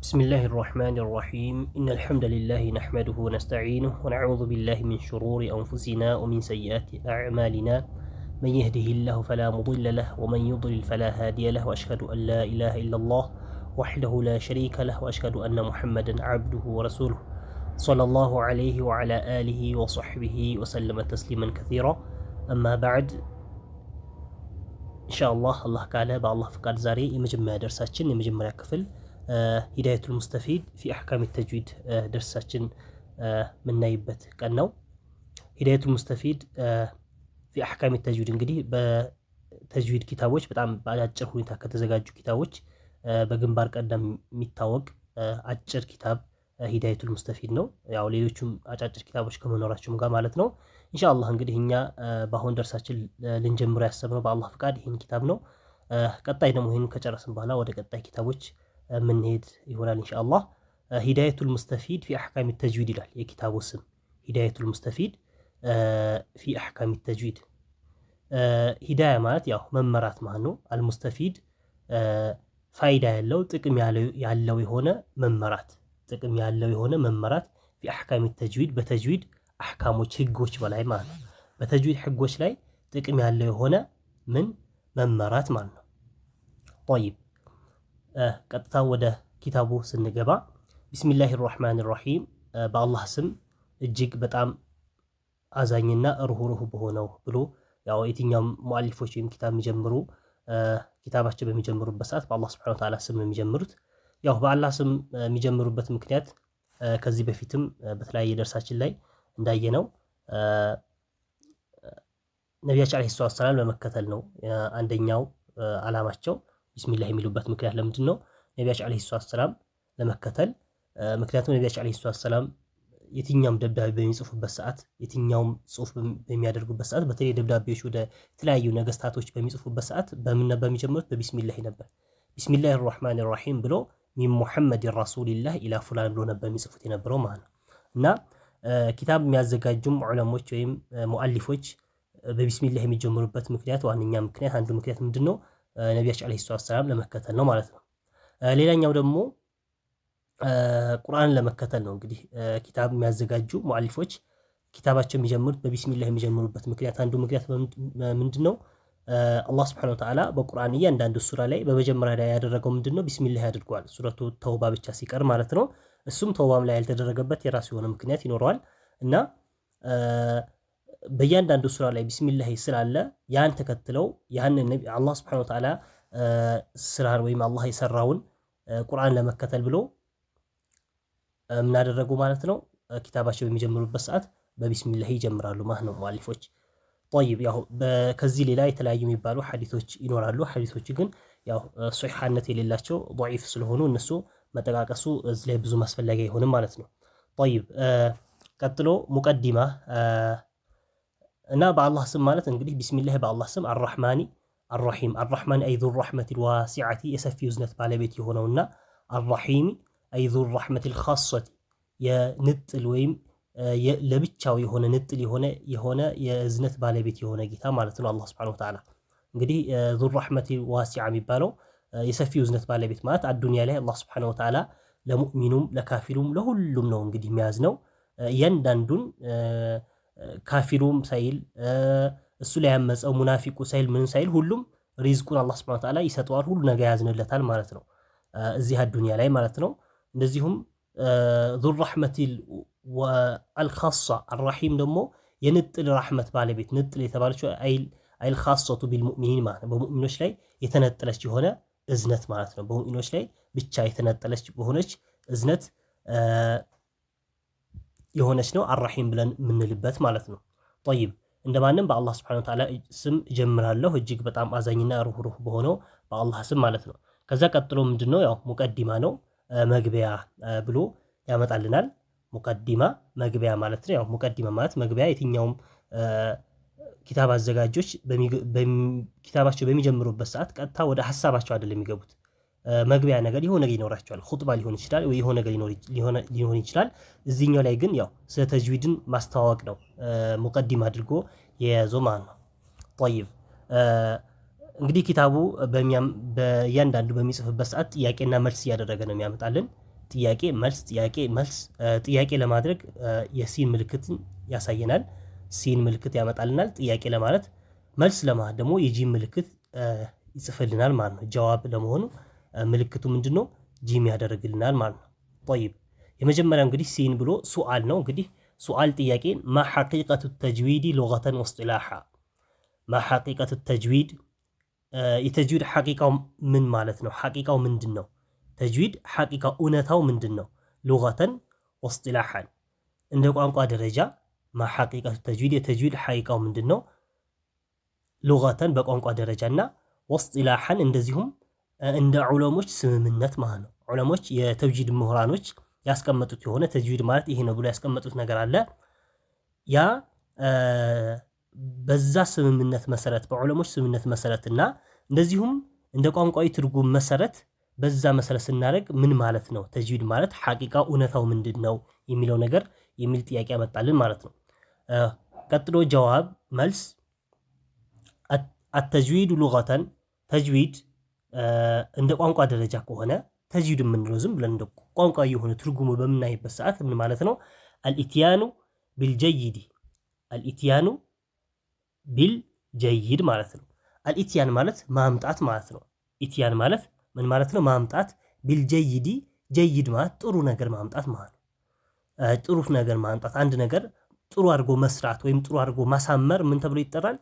بسم الله الرحمن الرحيم إن الحمد لله نحمده ونستعينه ونعوذ بالله من شرور أنفسنا ومن سيئات أعمالنا من يهده الله فلا مضل له ومن يضلل فلا هادي له وأشهد أن لا إله إلا الله وحده لا شريك له وأشهد أن محمدا عبده ورسوله صلى الله عليه وعلى آله وصحبه وسلم تسليما كثيرا أما بعد إن شاء الله قال بالله فقد زاري يمجمع درساتين يمجمع كفل ሂዳየቱል ሙስተፊድ ፊ አሕካም ተጅዊድ ደርሳችን ምናይበት ቀን ነው። ሂዳየቱል ሙስተፊድ ፊ አሕካም ተጅዊድ እንግዲህ በተጅዊድ ኪታቦች በጣም በአጭር ሁኔታ ከተዘጋጁ ኪታቦች በግንባር ቀደም የሚታወቅ አጭር ኪታብ ሂዳየቱል ሙስተፊድ ነው። ያው ሌሎችም አጫጭር ኪታቦች ከመኖራቸውም ጋር ማለት ነው። ኢንሻአላህ እንግዲህ እኛ በአሁን ደርሳችን ልንጀምር ያሰብነው በአላህ ፍቃድ ይህን ኪታብ ነው። ቀጣይ ደግሞ ይህን ከጨረስን በኋላ ወደ ቀጣይ ኪታቦች ምንሄድ ይሆናል ኢንሻአላህ። ሂዳየቱል ሙስተፊድ ፊ አሕካም ተጅዊድ ይላል የኪታቡ ስም። ሂዳየቱል ሙስተፊድ ፊ አሕካም ተጅዊድ። ሂዳያ ማለት ያው መመራት ማለት ነው። አልሙስተፊድ ፋይዳ ያለው ጥቅም ያለው የሆነ መመራት፣ ጥቅም ያለው የሆነ መመራት ፊ አሕካም ተጅዊድ በተጅዊድ አሕካሞች ህጎች በላይ ማለት ነው። በተጅዊድ ህጎች ላይ ጥቅም ያለው የሆነ ምን መመራት ማለት ነው። ጠይብ ቀጥታ ወደ ኪታቡ ስንገባ ቢስሚላሂ ራህማን ራሂም በአላህ ስም እጅግ በጣም አዛኝና ሩህሩህ በሆነው ብሎ ያው የትኛውም ሙአሊፎች ወይም ኪታብ የሚጀምሩ ኪታባቸው በሚጀምሩበት ሰዓት በአላህ ሱብሓነሁ ወተዓላ ስም ነው የሚጀምሩት። ያው በአላህ ስም የሚጀምሩበት ምክንያት ከዚህ በፊትም በተለያየ ደርሳችን ላይ እንዳየነው ነቢያችን ዓለይሂ ሰላም ለመከተል ነው አንደኛው አላማቸው። ቢስሚላህ የሚሉበት ምክንያት ለምንድን ነው? ነቢያችን ዓለይሂ ሰላም ለመከተል። ምክንያቱም ነቢያችን ዓለይሂ ሰላም የትኛውም ደብዳቤ በሚጽፉበት ሰዓት፣ የትኛውም ጽሁፍ በሚያደርጉበት ሰዓት፣ በተለይ ደብዳቤዎች ወደ ተለያዩ ነገስታቶች በሚጽፉበት ሰዓት በምን ነበር የሚጀምሩት? በቢስሚላህ ነበር። ቢስሚላህ ራህማን ራሂም ብሎ ሚን ሙሐመድ ረሱሊላህ ኢላ ፉላን ብሎ ነበር የሚጽፉት የነበረው ማለት ነው። እና ኪታብ የሚያዘጋጁም ዑለሞች ወይም ሙአሊፎች በቢስሚላህ የሚጀምሩበት ምክንያት ዋነኛ ምክንያት አንዱ ምክንያት ምንድን ነው? ነቢያችን ዓለይሂ ሰላም ለመከተል ነው ማለት ነው። ሌላኛው ደግሞ ቁርአንን ለመከተል ነው። እንግዲህ ኪታብ የሚያዘጋጁ ሙአሊፎች ኪታባቸው የሚጀምሩት በቢስሚላህ የሚጀምሩበት ምክንያት አንዱ ምክንያት ምንድን ነው? አላህ ሱብሓነሁ ወተዓላ በቁርአን እያንዳንዱ ሱራ ላይ በመጀመሪያ ላይ ያደረገው ምንድን ነው? ቢስሚላህ ያድርገዋል። ሱረቱ ተውባ ብቻ ሲቀር ማለት ነው። እሱም ተውባም ላይ ያልተደረገበት የራሱ የሆነ ምክንያት ይኖረዋል እና በእያንዳንዱ ሱራ ላይ ቢስሚላህ ስላለ ያን ተከትለው ያንን አላህ ሱብሓነሁ ወተዓላ ስራን ወይም አላህ የሰራውን ቁርአን ለመከተል ብሎ ምን አደረጉ ማለት ነው? ኪታባቸው በሚጀምሩበት ሰዓት በቢስሚላህ ይጀምራሉ ማለት ነው ሙአሊፎች። ጠይብ ያው ከዚህ ሌላ የተለያዩ የሚባሉ ሐዲሶች ይኖራሉ። ሐዲሶች ግን ያው ሶሒህነት የሌላቸው ضعيف ስለሆኑ እነሱ መጠቃቀሱ እዚህ ላይ ብዙ ማስፈለጊያ አይሆንም ማለት ነው። ጠይብ ቀጥሎ ሙቀዲማ እና በአላህ ስም ማለት እንግዲህ ቢስሚላህ በአላህ ስም አርራህማኒ አርራሂም። አርራህማን አይ ዙ ረሕመቲል ዋሲዐቲ የሰፊው እዝነት ባለቤት የሆነውና አርራሂም አይ ዙ ረሕመቲል ኻሰቲ የንጥል ወይም ለብቻው የሆነ ንጥል የሆነ የእዝነት ባለቤት የሆነ ጌታ ማለት ነው አላህ ሱብሓነሁ ወተዓላ። እንግዲህ ዙ ረሕመቲል ዋሲዐ የሚባለው የሰፊው እዝነት ባለቤት ማለት አዱንያ ላይ አላህ ሱብሓነሁ ወተዓላ ለሙእሚኑም ለካፊሩም ለሁሉም ነው እንግዲህ የሚያዝ ነው። እያንዳንዱን ካፊሩም ሳይል እሱ ላይ ያመፀው ሙናፊቁ ሳይል ምን ሳይል ሁሉም ሪዝቁን አላህ ሱብሓነሁ ወተዓላ ይሰጠዋል። ሁሉ ነገር ያዝንለታል ማለት ነው እዚህ አዱንያ ላይ ማለት ነው። እንደዚሁም ዙ ረሕመቲል አልኻሳ አርራሂም ደግሞ የንጥል ረሕመት ባለቤት ንጥል የተባለችው አይል ኻሰቱ ቢልሙእሚኒን ማለት ነው። በሙእሚኖች ላይ የተነጠለች የሆነ እዝነት ማለት ነው። በሙእሚኖች ላይ ብቻ የተነጠለች በሆነች እዝነት የሆነች ነው አርራሂም ብለን የምንልበት ማለት ነው። ጠይብ እንደማንም በአላህ ሱብሓነሁ ወተዓላ ስም እጀምራለሁ እጅግ በጣም አዛኝና ሩህሩህ በሆነው በአላህ ስም ማለት ነው። ከዛ ቀጥሎ ምንድነው? ያው ሙቀዲማ ነው መግቢያ ብሎ ያመጣልናል። ሙቀዲማ መግቢያ ማለት ነው። ያው ሙቀዲማ ማለት መግቢያ የትኛውም ኪታብ አዘጋጆች ኪታባቸው በሚጀምሩበት ሰዓት ቀጥታ ወደ ሐሳባቸው አይደለም የሚገቡት። መግቢያ ነገር የሆነ ነገር ይኖራቸዋል። ኹጥባ ሊሆን ይችላል ወይ የሆነ ነገር ሊሆን ይችላል። እዚህኛው ላይ ግን ያው ስለ ተጅዊድን ማስተዋወቅ ነው ሙቀዲማ አድርጎ የያዘው ማለት ነው። ጠይብ እንግዲህ ኪታቡ በእያንዳንዱ በሚጽፍበት ሰዓት ጥያቄና መልስ እያደረገ ነው የሚያመጣልን። ጥያቄ መልስ ጥያቄ መልስ ጥያቄ ለማድረግ የሲን ምልክትን ያሳየናል። ሲን ምልክት ያመጣልናል ጥያቄ ለማለት። መልስ ለማለት ደግሞ የጂም ምልክት ይጽፍልናል ማለት ነው። ጀዋብ ለመሆኑ ምልክቱ ምንድነው? ጂም ያደርግልናል ማለት ነው። طيب የመጀመሪያው እንግዲህ ሲን ብሎ ሱአል ነው። እንግዲህ ሱአል ጥያቄ ማ ሐቂቀቱ ተጅዊድ ሉገተን ወስጢላሃ ማ ሐቂቀቱ ተጅዊድ የተጅዊድ ሐቂቃው ምን ማለት ነው? ሐቂቃው ምንድነው? ተጅዊድ ሐቂቃው እውነታው ምንድነው? ሉገተን ወስጢላሃን እንደ ቋንቋ ደረጃ ማ ሐቂቀቱ ተጅዊድ የተጅዊድ ሐቂቃው ምንድነው? ሉገተን በቋንቋ ደረጃና ወስጢላሃን እንደዚሁም እንደ ዑለሞች ስምምነት ማለት ነው። ዑለሞች የተጅዊድ ምሁራኖች ያስቀመጡት የሆነ ተጅዊድ ማለት ይሄ ነው ብሎ ያስቀመጡት ነገር አለ። ያ በዛ ስምምነት መሰረት በዑለሞች ስምምነት መሰረትና እንደዚሁም እንደ ቋንቋዊ ትርጉም መሰረት በዛ መሰረት ስናደርግ ምን ማለት ነው? ተጅዊድ ማለት ሐቂቃው እውነታው ምንድነው የሚለው ነገር የሚል ጥያቄ ያመጣልን ማለት ነው። ቀጥሎ ጀዋብ መልስ አተጅዊድ ሉገተን ተጅዊድ እንደ ቋንቋ ደረጃ ከሆነ ተጅዊድ የምንለው ዝም ብለን እንደ ቋንቋዊ የሆነ ትርጉሙ በምናይበት ሰዓት ምን ማለት ነው? አልኢትያኑ ቢልጀይድ አልኢትያኑ ቢልጀይድ ማለት ነው። አልኢትያን ማለት ማምጣት ማለት ነው። ኢትያን ማለት ምን ማለት ነው? ማምጣት። ቢልጀይዲ ጀይድ ማለት ጥሩ ነገር ማምጣት ማለት ነው። ጥሩ ነገር ማምጣት፣ አንድ ነገር ጥሩ አድርጎ መስራት ወይም ጥሩ አድርጎ ማሳመር ምን ተብሎ ይጠራል?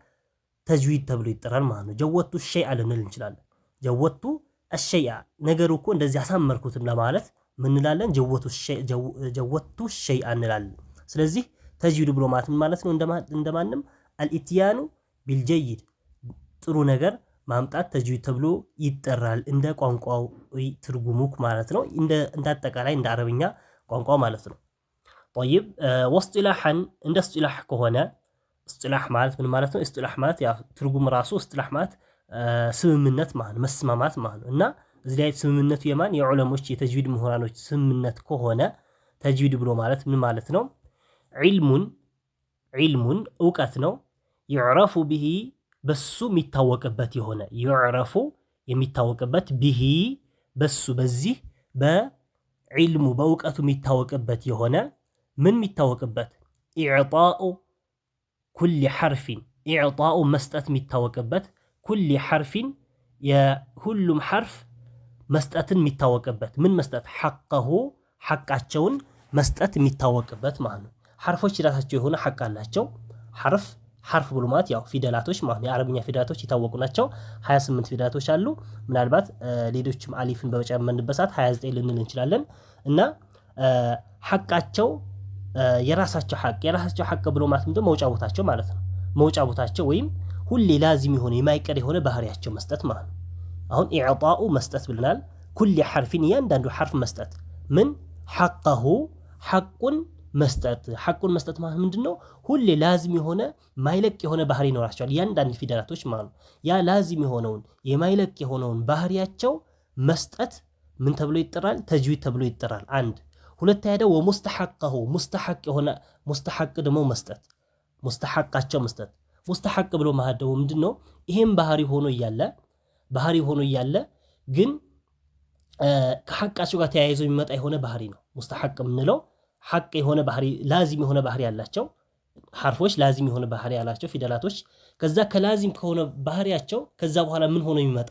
ተጅዊድ ተብሎ ይጠራል ማለት ነው። ጀወቱ ሸይአ ልንል እንችላለን። ጀወቱ አሸይአ ነገሩ እኮ እንደዚህ አሳመርኩትም ለማለት ምን እንላለን? ጀወቱ ሸይአ እንላለን። ስለዚህ ተጅዊድ ብሎ ማለት ምን ማለት ነው? እንደማንም አልኢትያኑ ቢልጀይድ ጥሩ ነገር ማምጣት ተጅዊድ ተብሎ ይጠራል፣ እንደ ቋንቋዊ ትርጉሙ ማለት ነው። እንደ አጠቃላይ እንደ አረብኛ ቋንቋ ማለት ነው። طيب ወስጢላሐን እንደ እስጢላህ ከሆነ እስጢላህ ማለት ምን ማለት ነው? እስጢላህ ማለት ያ ትርጉም ራሱ እስጢላህ ማለት ስምምነት ማለት መስማማት ማለት ነው። እና እዚህ ላይ ስምምነቱ የማን የዑለሞች የተጅዊድ ምሁራኖች ስምምነት ከሆነ ተጅዊድ ብሎ ማለት ምን ማለት ነው? ዒልሙን እውቀት ነው። ይዕረፉ ቢሂ በሱ የሚታወቅበት የሆነ ይዕረፉ የሚታወቅበት ቢሂ በሱ በዚህ በዒልሙ በእውቀቱ የሚታወቅበት የሆነ ምን የሚታወቅበት ኢዕጣኡ ኩሊ ሐርፊን ኢዕጣኡ መስጠት የሚታወቅበት ኩሊ ሐርፊን የሁሉም ሐርፍ መስጠትን የሚታወቅበት ምን መስጠት ሐቀሁ ሐቃቸውን መስጠት የሚታወቅበት ማለት ነው። ሐርፎች የራሳቸው የሆነ ሐቅ አላቸው። ሐርፍ ብሎ ማለት ያው ፊደላቶች ማለት ነው። የአረብኛ ፊደላቶች የታወቁ ናቸው። 28 ፊደላቶች አሉ። ምናልባት ሌሎችም አሊፍን በመጨመርንበት ሰዓት 29 ልንል እንችላለን። እና ሐቃቸው የራሳቸው ሐቅ ብሎ ማለት ምንድነው? መውጫ ቦታቸው ማለት ነው። መውጫ ቦታቸው ወይም ሁሌ ላዚም የሆነ የማይቀር የሆነ ባህሪያቸው መስጠት ማለት ነው። አሁን ኢዕጣኡ መስጠት ብለናል። ኩሊ ሐርፊን እያንዳንዱ ሐርፍ መስጠት ምን ሐቀሁ ሐቁን መስጠት ማለት ምንድነው? ሁሌ ላዚም የሆነ ማይለቅ የሆነ ባህሪ ይኖራቸዋል እያንዳንዱ ፊደላቶች ማለት ነው። ያ ላዚም የሆነውን የማይለቅ የሆነውን ባህሪያቸው መስጠት ምን ተብሎ ይጠራል? ተጅዊድ ተብሎ ይጠራል። አንድ ሁለተኛ ደግሞ ወሙስተሐቀሁ ሙስተሐቅ የሆነ ሙስተሐቅ ደግሞ መስጠት ሙስተሐቃቸው መስጠት ሙስተሐቅ ብሎ ማለት ደግሞ ምንድነው? ይሄም ባህሪ ሆኖ እያለ ግን ከሐቃቸው ጋር ተያይዞ የሚመጣ የሆነ ባህሪ ነው። ሙስተሐቅ የምንለው ሐቅ የሆነ ባህሪ ላዚም የሆነ ባህሪ ያላቸው ሐርፎች ላዚም የሆነ ባህሪ ያላቸው ፊደላቶች ከዛ ከላዚም ከሆነ ባህሪያቸው ከዛ በኋላ ምን ሆኖ የሚመጣ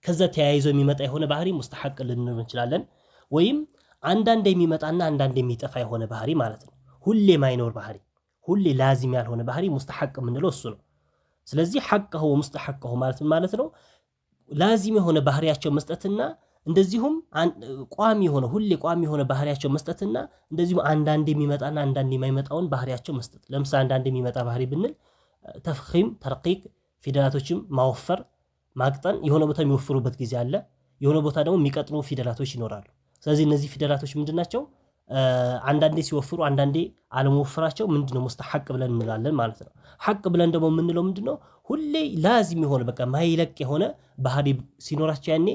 ከዛ ተያይዞ የሚመጣ የሆነ ባህሪ ሙስተሐቅ ልንል እንችላለን። ወይም አንዳንድ የሚመጣና አንዳንድ የሚጠፋ የሆነ ባህሪ ማለት ነው። ሁሌ ማይኖር ባህሪ ሁሌ ላዚም ያልሆነ ባህሪ ሙስተሐቅ የምንለው እሱ ነው። ስለዚህ ሐቀሁ ሙስተሐቀሁ ማለት ነው ላዚም የሆነ ባህሪያቸው መስጠትና እንደዚሁም ቋሚ የሆነ ባህሪያቸው መስጠትና እንደዚሁም አንዳንድ የሚመጣና አንዳንድ የማይመጣውን ባህሪያቸው መስጠት። ለምሳሌ አንዳንድ የሚመጣ ባህሪ ብንል ተፍኺም ተርቂቅ ፊደላቶችም ማወፈር ማቅጠን የሆነ ቦታ የሚወፍሩበት ጊዜ አለ። የሆነ ቦታ ደግሞ የሚቀጥኑ ፊደላቶች ይኖራሉ። ስለዚህ እነዚህ ፊደላቶች ምንድናቸው? አንዳንዴ ሲወፍሩ አንዳንዴ አለመወፈራቸው ምንድነው? ሙስተሐቅ ብለን እንላለን ማለት ነው። ሐቅ ብለን ደግሞ የምንለው ምንድነው? ሁሌ ላዚም የሆነ በቃ ማይለቅ የሆነ ባህሪ ሲኖራቸው ያኔ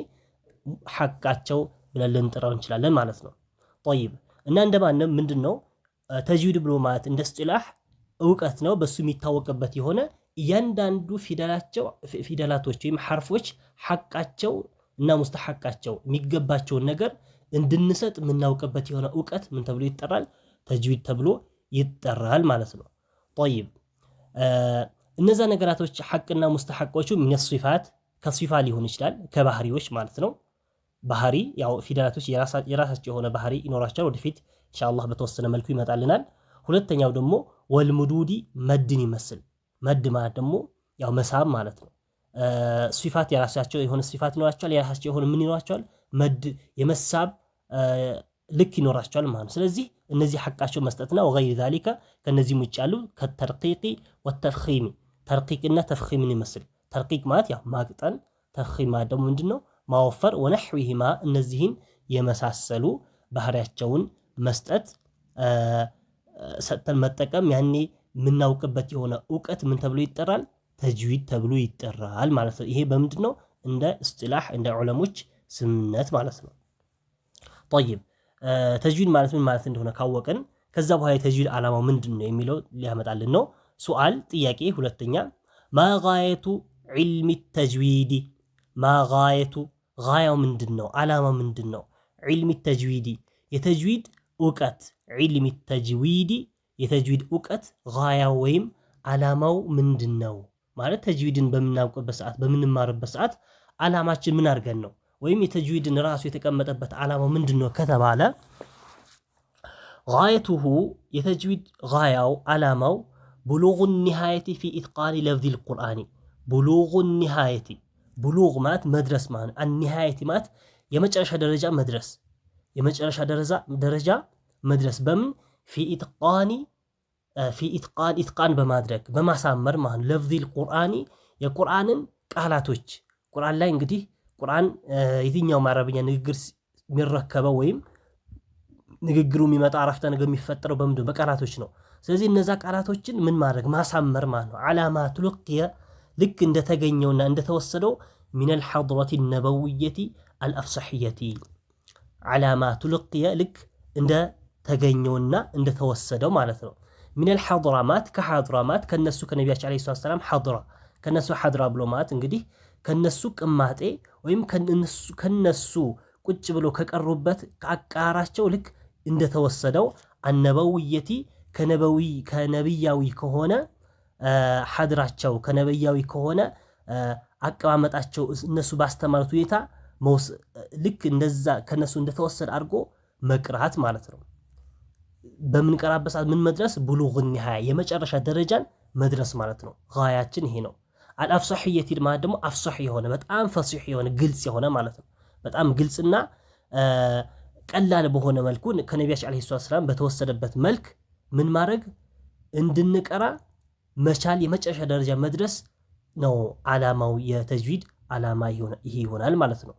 ሐቃቸው ብለን ልንጠራው እንችላለን ማለት ነው። طيب እና እንደማንም ምንድነው ተጅዊድ ብሎ ማለት እንደ እስጢላህ እውቀት ነው። በሱ የሚታወቅበት የሆነ እያንዳንዱ ፊደላቶች ወይም ሐርፎች ሐቃቸው እና ሙስተሐቃቸው የሚገባቸውን ነገር እንድንሰጥ የምናውቅበት የሆነ እውቀት ምን ተብሎ ይጠራል? ተጅዊድ ተብሎ ይጠራል ማለት ነው። ጠይብ እነዛ ነገራቶች ሐቅና ሙስተሐቆቹ ምን ሲፋት ከሲፋ ሊሆን ይችላል ከባህሪዎች ማለት ነው። ባህሪ ያው ፊደላቶች የራሳቸው የሆነ ባህሪ ይኖራቸዋል። ወደፊት ኢንሻአላህ በተወሰነ መልኩ ይመጣልናል። ሁለተኛው ደግሞ ወልሙዱዲ መድን ይመስል መድ ማለት ደግሞ ያው መሳብ ማለት ነው። ሲፋት የራሳቸው የሆነ ሲፋት ይኖራቸዋል። የራሳቸው የሆነ ምን ይኖራቸዋል? መድ የመሳብ ልክ ይኖራቸዋል ማለት ነው። ስለዚህ እነዚህ ሐቃቸው መስጠትና ወገይር ዛሊካ ከነዚህም ውጭ ያሉ ከተርቂቂ ወተፍኺሚ ተርቂቅና ተፍኺምን ይመስል ተርቂቅ ማለት ያው ማቅጠን፣ ተፍኺም ማለት ደግሞ ምንድነው ማወፈር፣ ወነህዊሂማ እነዚህን የመሳሰሉ ባህሪያቸውን መስጠት ሰጥተን መጠቀም ያኔ የምናውቅበት የሆነ እውቀት ምን ተብሎ ይጠራል? ተጅዊድ ተብሎ ይጠራል ማለት ነው። ይሄ በምንድነው እንደ እስጢላህ እንደ ዑለሞች ስምነት ማለት ነው። ጠይብ ተጅዊድ ማለት ምን ማለት እንደሆነ ካወቅን ከዛ በኋላ የተጅዊድ ዓላማው ምንድነው የሚለው ሊያመጣልን ነው። ሱአል ጥያቄ ሁለተኛ ማጋየቱ ዒልሚ ተጅዊዲ ማጋየቱ ጋያው ምንድነው? ዓላማው ምንድነው? ዒልሚ ተጅዊዲ የተጅዊድ እውቀት ዒልሚ ተጅዊዲ የተጅዊድ እውቀት ጋያው ወይም ዓላማው ምንድነው ማለት ተጅዊድን በምናውቅበት ሰዓት በምንማርበት ሰዓት ዓላማችን ምን አድርገን ነው ወይም የተጅዊድን ራሱ የተቀመጠበት ዓላማው ምንድነው ከተባለ ጋየቱሁ የተጅዊድ ጋያው ዓላማው ብሉጉ ኒሃየቲ ፊ ኢትቃኒ ለፍዚል ቁርአኒ ብሉጉ ኒሃየቲ ብሉግ ማለት መድረስ ማለት አንኒሃየቲ ማለት የመጨረሻ ደረጃ መድረስ የመጨረሻ ደረጃ መድረስ በምን ፊ ኢትቃን በማድረግ በማሳመር ማለት ለፍዚል ቁርአኒ የቁርአንን ቃላቶች ቁርአን ላይ እንግዲህ ቁርአን የትኛውም አረብኛ ንግግር የሚረከበው ወይም ንግግሩ የሚመጣ አረፍተ ነገር የሚፈጠረው በምንድነው? በቃላቶች ነው። ስለዚህ እነዛ ቃላቶችን ምን ማድረግ ማሳመር ማለት ነው። ዓላማ ትልቅየ ልክ እንደተገኘውና እንደተወሰደው ሚነል ሐድረቲ ነበውየቲ አልአፍሰሕየቲ ዓላማ ትልቅየ ልክ እንደተገኘውና እንደተወሰደው ማለት ነው። ሚነል ሐድራማት ከሐድራማት ከነሱ ከነቢያችን ዓለይሂ ሰላም ሐድራ ከነሱ ሐድራ ብሎ ማለት እንግዲህ ከነሱ ቅማጤ ወይም ከነሱ ቁጭ ብሎ ከቀሩበት ከአቃራቸው ልክ እንደተወሰደው አነበውየቲ ከነብያዊ ከሆነ ሐድራቸው ከነብያዊ ከሆነ አቀማመጣቸው እነሱ ባስተማሩት ሁኔታ ልክ እንደዛ ከነሱ እንደተወሰደ አድርጎ መቅራት ማለት ነው። በምንቀራበት ሰዓት ምን መድረስ ብሉግ ኒሃያ የመጨረሻ ደረጃን መድረስ ማለት ነው። ጋያችን ይሄ ነው። አልአፍሰሕየቲ ማለት ደግሞ አፍሰሕ የሆነ በጣም ፈሲሕ የሆነ ግልጽ የሆነ ማለት ነው። በጣም ግልጽና ቀላል በሆነ መልኩ ከነቢያችን ዓለይሂ ሰላም በተወሰደበት መልክ ምን ማድረግ እንድንቀራ መቻል የመጨረሻ ደረጃ መድረስ ነው ዓላማው። የተጅዊድ ዓላማ ይሄ ይሆናል ማለት ነው።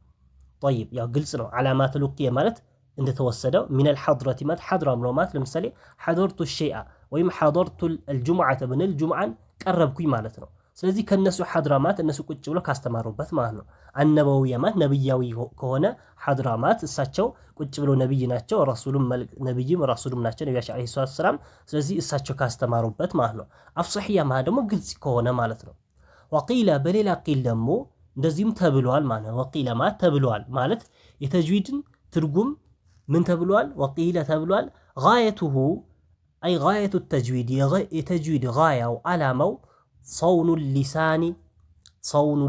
ጠይብ ያው ግልጽ ነው። ዓላማ ተልቂየ ማለት እንደተወሰደው ሚነል ሐድረቲ ማለት ሐድራ ነው ማለት ለምሳሌ ሐደርቱ ሸይአ ወይም ሐደርቱ አልጁምዓተ ብንል ጁምዓን ቀረብኩኝ ማለት ነው። ስለዚህ ከነሱ ሐድራማት እነሱ ቁጭ ብሎ ካስተማሩበት ማለት ነው። አነበውያ ማለት ነብያዊ ከሆነ ሐድራማት እሳቸው ቁጭ ብሎ ነብይ ናቸው፣ ረሱሉም ነብይም ረሱሉም ናቸው ነብያችን አለይሂ ሰላም። ስለዚህ እሳቸው ካስተማሩበት ማለት ነው። አፍሰሕያ ማለት ደግሞ ግልጽ ከሆነ ማለት ነው። ወቂለ በሌላ ቂል ደግሞ እንደዚህም ተብሏል ማለት ነው። ወቂለ ማለት ተብሏል ማለት የተጅዊድን ትርጉም ምን ተብሏል? ወቂለ ተብሏል ጋየቱሁ አይ ጋየቱ ተጅዊድ የተጅዊድ ጋያው ዓላማው ሰውኑ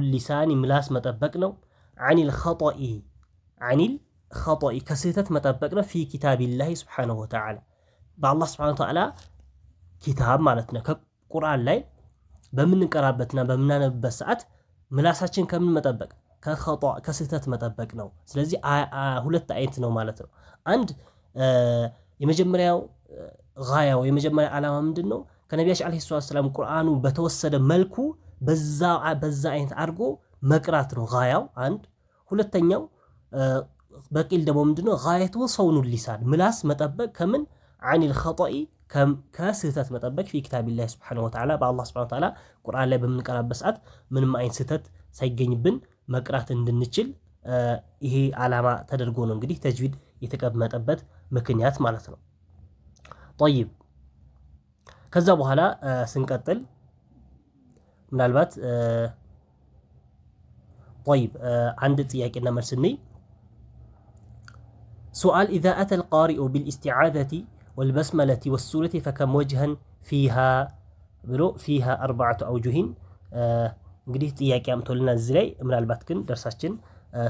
ሊሳኒ ምላስ መጠበቅ ነው። አኒል ኸጠኢ ከስህተት መጠበቅ ነው። ፊ ኪታቢላሂ ስብሓነሁ ወተዓላ በአላህ ስብሓነሁ ወተዓላ ኪታብ ማለት ነው። ከቁርአን ላይ በምንቀራበትና በምናነብበት ሰዓት ምላሳችን ከምን መጠበቅ ከስህተት መጠበቅ ነው። ስለዚህ ሁለት አይነት ነው ማለት ነው። አንድ የመጀመሪያው ጋያው የመጀመሪያ ዓላማ ምንድን ነው? ከነቢያችን ዓለይሂ ሰላም ቁርአኑ በተወሰደ መልኩ በዛ አይነት አድርጎ መቅራት ነው ጋያው አንድ። ሁለተኛው በቂል ደግሞ ምንድነው? ጋየቱ ሰውኑ ሊሳን ምላስ መጠበቅ ከምን አኒል ኸጠኢ ከስህተት መጠበቅ ፊ ኪታቢላሂ ሱብሓነሁ ወተዓላ በአላህ ሱብሓነሁ ወተዓላ ቁርአን ላይ በምንቀራበት ሰዓት ምንም አይነት ስህተት ሳይገኝብን መቅራት እንድንችል ይሄ ዓላማ ተደርጎ ነው እንግዲህ ተጅዊድ የተቀመጠበት ምክንያት ማለት ነው። ጠይብ ከዛ በኋላ ስንቀጥል ምናልባት طيب عند ጥያቄና መልስ ነኝ سؤال إذا أتى القارئ بالاستعاذة والبسملة والسورة فكم وجها فيها ብሎ فيها أربعة أوجه እንግዲህ ጥያቄ አምቶልና እዚህ ላይ ምናልባት ግን ደርሳችን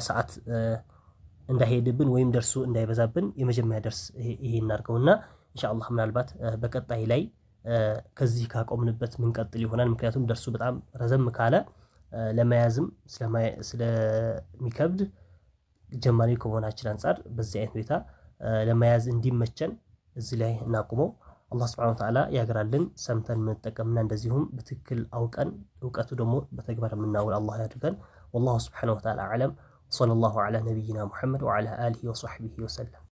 ሰዓት እንዳይሄድብን ወይም ደርሱ እንዳይበዛብን የመጀመሪያ ደርስ ይሄ እናድርገውና ኢንሻአላህ ምናልባት በቀጣይ ላይ ከዚህ ካቆምንበት ምን ቀጥል ይሆናል ምክንያቱም ደርሱ በጣም ረዘም ካለ ለመያዝም ስለሚከብድ ጀማሪ ከሆናችን አንፃር በዚህ አይነት ሁኔታ ለመያዝ እንዲመቸን እዚህ ላይ እናቁመው አላህ Subhanahu Wa Ta'ala ያግራልን ሰምተን እንጠቀምና እንደዚሁም በትክክል አውቀን ዕውቀቱ ደግሞ በተግባር የምናውል አላህ ያድርገን والله سبحانه وتعالى أعلم صلى الله على نبينا محمد وعلى آله وصحبه وسلم